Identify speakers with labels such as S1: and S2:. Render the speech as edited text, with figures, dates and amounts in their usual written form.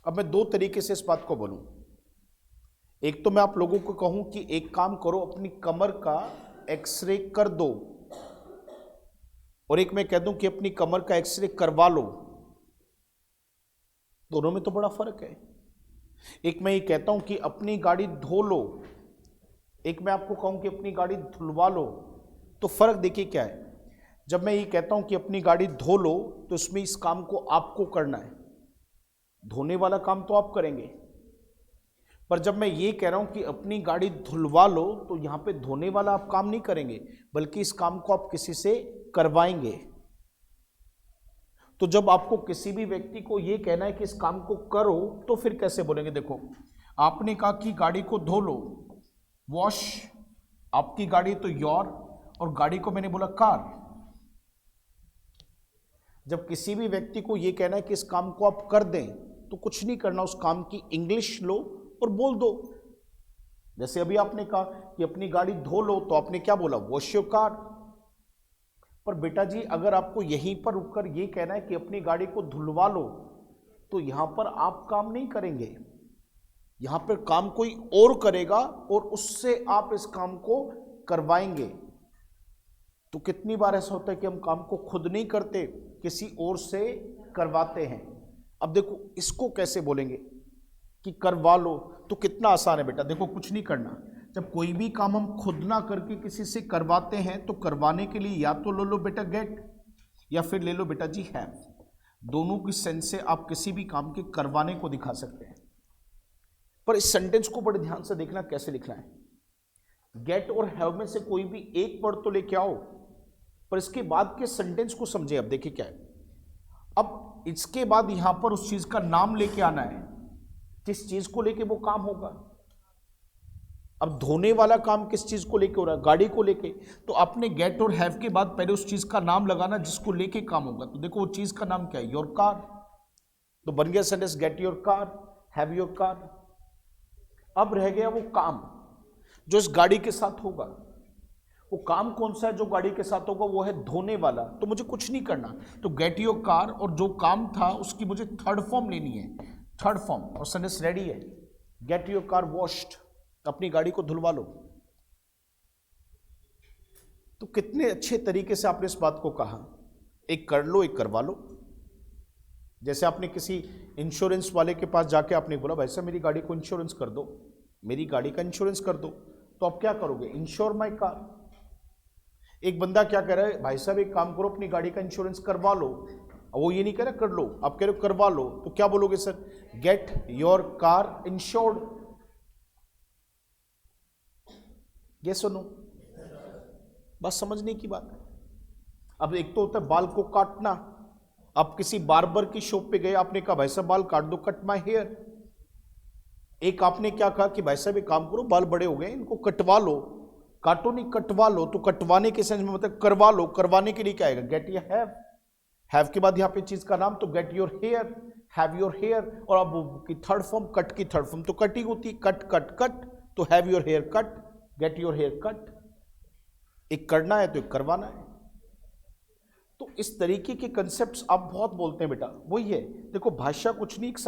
S1: अब मैं दो तरीके से इस बात को बोलूं। एक तो मैं आप लोगों को कहूं कि एक काम करो, अपनी कमर का एक्सरे कर दो, और एक मैं कह दूं कि अपनी कमर का एक्सरे करवा लो। दोनों में तो बड़ा फर्क है। एक मैं ये कहता हूं कि अपनी गाड़ी धो लो, एक मैं आपको कहूं कि अपनी गाड़ी धुलवा लो। तो फर्क देखिए क्या है। जब मैं ये कहता हूं कि अपनी गाड़ी धो लो, तो इसमें इस काम को आपको करना है, धोने वाला काम तो आप करेंगे। पर जब मैं ये कह रहा हूं कि अपनी गाड़ी धुलवा लो, तो यहां पे धोने वाला आप काम नहीं करेंगे, बल्कि इस काम को आप किसी से करवाएंगे। तो जब आपको किसी भी व्यक्ति को ये कहना है कि इस काम को करो, तो फिर कैसे बोलेंगे? देखो, आपने कहा कि गाड़ी को धो लो, वॉश आपकी गाड़ी, तो योर, और गाड़ी को मैंने बोला कार। जब किसी भी व्यक्ति को यह कहना है कि इस काम को आप कर दें, तो कुछ नहीं करना, उस काम की इंग्लिश लो और बोल दो। जैसे अभी आपने कहा कि अपनी गाड़ी धो लो, तो आपने क्या बोला? Wash your car. पर बेटा जी, अगर आपको यहीं पर रुककर यह कहना है कि अपनी गाड़ी को धुलवा लो, तो यहां पर आप काम नहीं करेंगे, यहां पर काम कोई और करेगा, और उससे आप इस काम को करवाएंगे। तो कितनी बार ऐसा होता है कि हम काम को खुद नहीं करते, किसी और से करवाते हैं। अब देखो, इसको कैसे बोलेंगे कि करवा लो? तो कितना आसान है बेटा। देखो, कुछ नहीं करना। जब कोई भी काम हम खुद ना करके किसी से करवाते हैं, तो करवाने के लिए या तो ले लो बेटा गेट, या फिर ले लो बेटा जी हैव। दोनों की सेंस से आप किसी भी काम के करवाने को दिखा सकते हैं। पर इस सेंटेंस को बड़े ध्यान से देखना कैसे लिखना है। गेट और हैव में से कोई भी एक वर्ड तो लेके आओ, पर इसके बाद के सेंटेंस को समझे। अब देखिए क्या है। अब इसके बाद यहां पर उस चीज का नाम लेके आना है, किस चीज को लेके वो काम होगा। अब धोने वाला काम किस चीज को लेके हो रहा है? गाड़ी को लेके। तो आपने गेट और हैव के बाद पहले उस चीज का नाम लगाना जिसको लेके काम होगा। तो देखो, वो चीज का नाम क्या है? Your car. तो बन गया sentence, get your car, have your car. अब रह गया वो काम जो इस गाड़ी के साथ होगा। वो काम कौन सा है जो गाड़ी के साथ होगा? वो है धोने वाला। तो मुझे कुछ नहीं करना, तो गेट योर कार, और जो काम था उसकी मुझे थर्ड फॉर्म लेनी है, थर्ड फॉर्म, और सेंटेंस रेडी है, गेट योर कार वॉश्ड। अपनी गाड़ी को धुलवा लो। तो कितने अच्छे तरीके से आपने इस बात को कहा। एक कर लो, एक करवा लो। जैसे आपने किसी इंश्योरेंस वाले के पास जाके आपने बोला, भाई साहब मेरी गाड़ी को इंश्योरेंस कर दो, मेरी गाड़ी का इंश्योरेंस कर दो। तो आप क्या करोगे? Ensure my car. एक बंदा क्या कह रहा है, भाई साहब एक काम करो, अपनी गाड़ी का इंश्योरेंस करवा लो। वो ये नहीं कह रहा कर लो, आप कह रहे हो करवा लो। तो क्या बोलोगे sir? Get your car insured. ये सुनो, बस समझने की बात है। अब एक तो होता है बाल को काटना। आप किसी बार्बर की शॉप पे गए, आपने कहा भाई साहब बाल काट दो, कट माई हेयर। एक आपने क्या कहा कि भाई साहब एक काम करो, बाल बड़े हो गए, इनको कटवा लो। काटो नहीं, कटवा लो। तो कटवाने के सेंस में मतलब करवा लो। करवाने के लिए क्या आएगा? गेट या हैव। हैव के बाद यहाँ पे चीज का नाम, तो get your hair, have your hair. और अब की थर्ड फॉर्म, कट की थर्ड फॉर्म तो कटिंग होती, कट कट कट, तो have your hair cut, get your hair cut. एक करना है तो एक करवाना है। तो इस तरीके के कंसेप्ट्स आप बहुत बोलते हैं बेटा, वही है। देखो, भाषा कुछ नहीं,